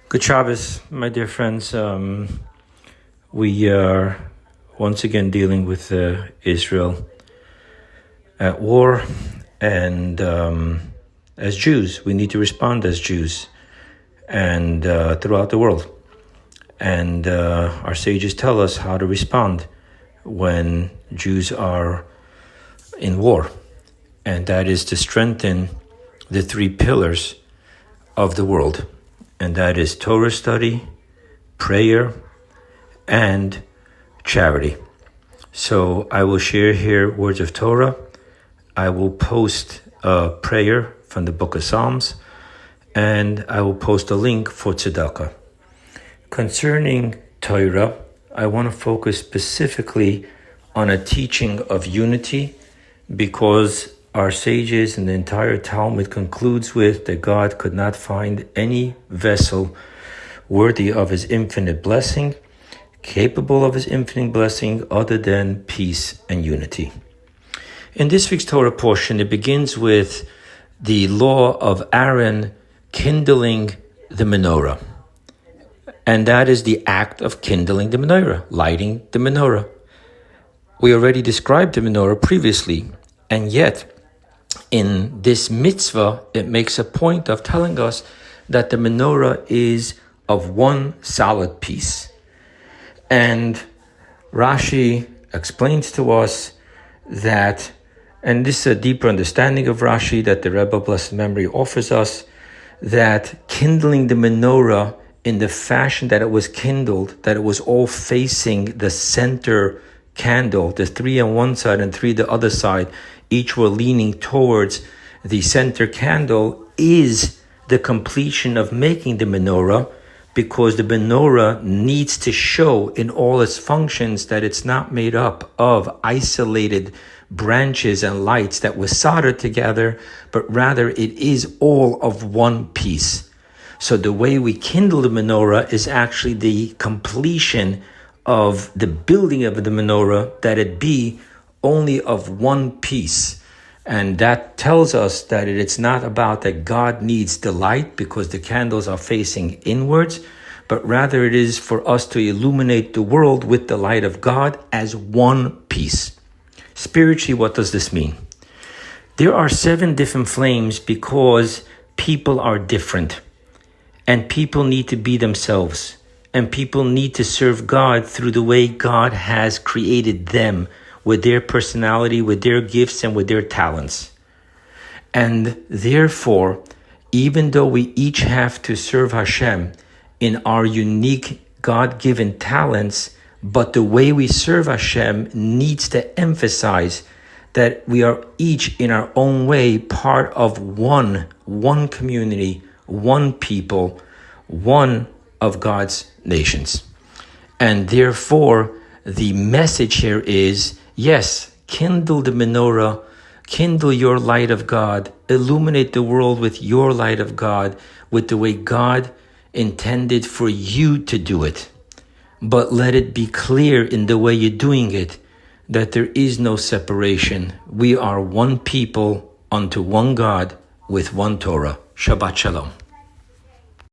Good Shabbos, my dear friends. We are once again dealing with Israel at war, and as Jews, we need to respond as Jews and throughout the world. And our sages tell us how to respond when Jews are in war, and that is to strengthen the three pillars of the world. And that is Torah study, prayer, and charity. So I will share here words of Torah. I will post a prayer from the book of Psalms, and I will post a link for tzedakah. Concerning Torah, I want to focus specifically on a teaching of unity, because our sages and the entire Talmud concludes with that God could not find any vessel worthy of his infinite blessing, capable of his infinite blessing, other than peace and unity. In this week's Torah portion, it begins with the law of Aaron kindling the menorah. And that is the act of kindling the menorah, lighting the menorah. We already described the menorah previously, and yet in this mitzvah, it makes a point of telling us that the menorah is of one solid piece. And Rashi explains to us that, and this is a deeper understanding of Rashi that the Rebbe, blessed memory, offers us, that kindling the menorah in the fashion that it was kindled, that it was all facing the center candle, the three on one side and three the other side, each were leaning towards the center candle, is the completion of making the menorah, because the menorah needs to show in all its functions that it's not made up of isolated branches and lights that were soldered together, but rather it is all of one piece. So the way we kindle the menorah is actually the completion of the building of the menorah, that it be only of one piece. And that tells us that it's not about that God needs the light because the candles are facing inwards, but rather it is for us to illuminate the world with the light of God as one piece. Spiritually, what does this mean? There are 7 different flames because people are different, and people need to be themselves, and people need to serve God through the way God has created them, with their personality, with their gifts, and with their talents. And therefore, even though we each have to serve Hashem in our unique God-given talents, but the way we serve Hashem needs to emphasize that we are each in our own way part of one community, one people, one of God's nations. And therefore, the message here is, yes, kindle the menorah, kindle your light of God, illuminate the world with your light of God, with the way God intended for you to do it. But let it be clear in the way you're doing it that there is no separation. We are one people unto one God with one Torah. Shabbat Shalom.